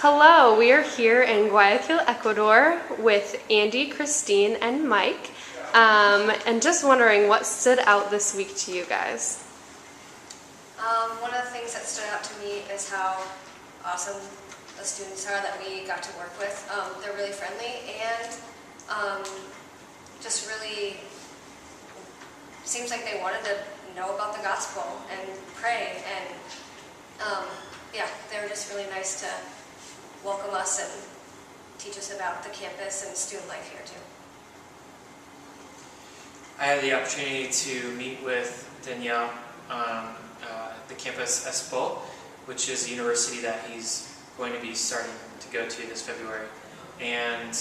Hello, we are here in Guayaquil, Ecuador with Andy, Christine, and Mike. And just wondering what stood out this week to you guys. One of the things that stood out to me is how awesome the students are that we got to work with. They're really friendly and just really seems like they wanted to know about the gospel and pray, and yeah, they were just really nice to welcome us and teach us about the campus and student life here too. I had the opportunity to meet with Danielle on the campus Espol, which is a university that he's going to be starting to go to this February. And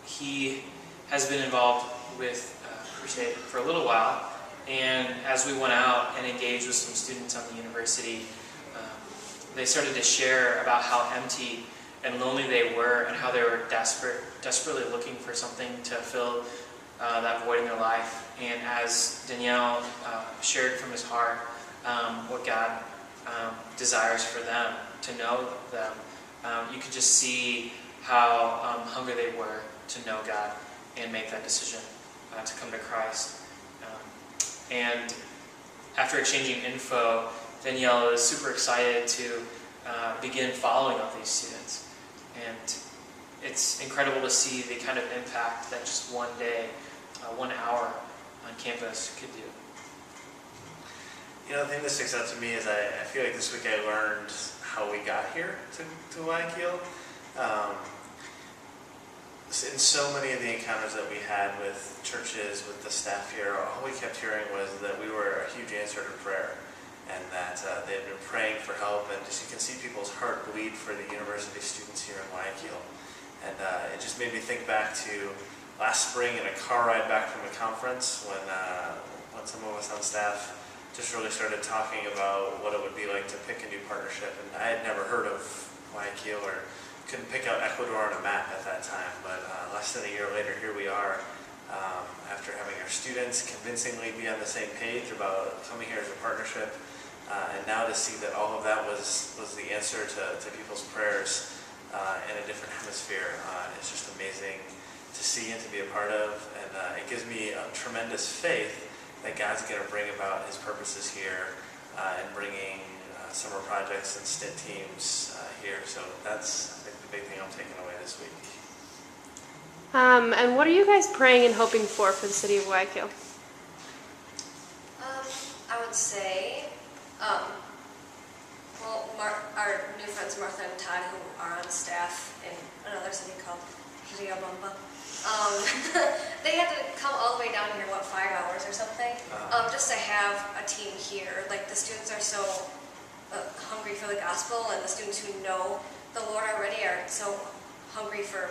he has been involved with Crusade for a little while. And as we went out and engaged with some students on the university, they started to share about how empty and lonely they were and how they were desperately looking for something to fill that void in their life. And as Danielle shared from his heart what God desires for them, to know them, you could just see how hungry they were to know God and make that decision to come to Christ. And after exchanging info, Danielle is super excited to begin following up these students. And it's incredible to see the kind of impact that just one day, 1 hour on campus could do. You know, the thing that sticks out to me is I feel like this week I learned how we got here to Guayaquil. In so many of the encounters that we had with churches, with the staff here, all we kept hearing was that we were a huge answer to prayer, and that they had been praying for help, and just you can see people's heart bleed for the university students here in Guayaquil. And it just made me think back to last spring in a car ride back from a conference when some of us on staff just really started talking about what it would be like to pick a new partnership. And I had never heard of Guayaquil or couldn't pick out Ecuador on a map at that time, but less than a year later, here we are, after having our students convincingly be on the same page about coming here as a partnership, and now to see that all of that was the answer to people's prayers in a different hemisphere. It's just amazing to see and to be a part of, and it gives me a tremendous faith that God's going to bring about His purposes here and bringing summer projects and stint teams here. So that's, I think, the big thing I'm taking away this week. And what are you guys praying and hoping for the city of Guayaquil? I would say, our new friends Martha and Todd, who are on staff in another city called Riobamba, they had to come all the way down here, 5 hours or something, just to have a team here. Like, the students are so hungry for the gospel, and the students who know the Lord already are so hungry for,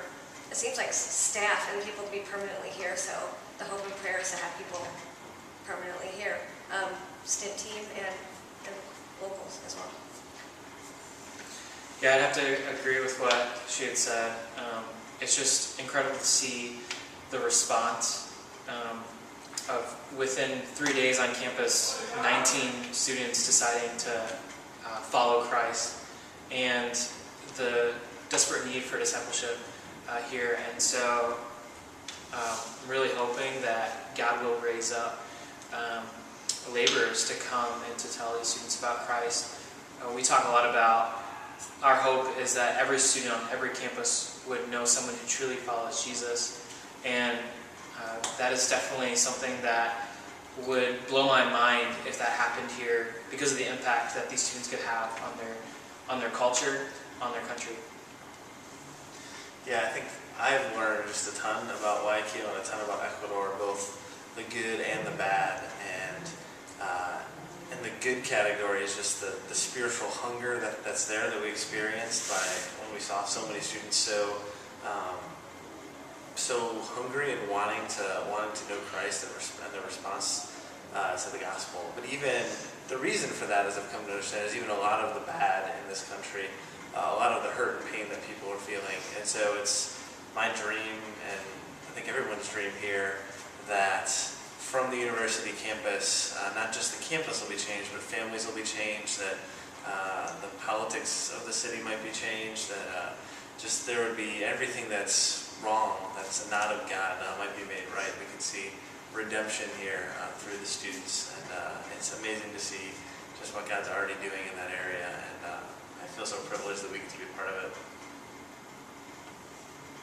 it seems like, staff and people to be permanently here. So the hope and prayer is to have people permanently here, stint team and locals as well. Yeah, I'd have to agree with what she had said. It's just incredible to see the response of within 3 days on campus, 19 students deciding to follow Christ, and the desperate need for discipleship here. And so I'm really hoping that God will raise up laborers to come and to tell these students about Christ. We talk a lot about our hope is that every student on every campus would know someone who truly follows Jesus, and that is definitely something that would blow my mind if that happened here, because of the impact that these students could have on their culture, on their country. Yeah, I think I've learned just a ton about Guayaquil and a ton about Ecuador, both the good and the bad. And the good category is just the spiritual hunger that's there, that we experienced by when we saw so many students so hungry and wanting to know Christ and the response to the gospel. But even the reason for that, as I've come to understand, is even a lot of the bad in this country, a lot of the hurt and pain that people are feeling. And so it's my dream, and I think everyone's dream here, that from the university campus, not just the campus will be changed, but families will be changed, that the politics of the city might be changed, that just there would be everything that's wrong, that's not of God, might be made right. We can see redemption here through the students, and it's amazing to see just what God's already doing in that area.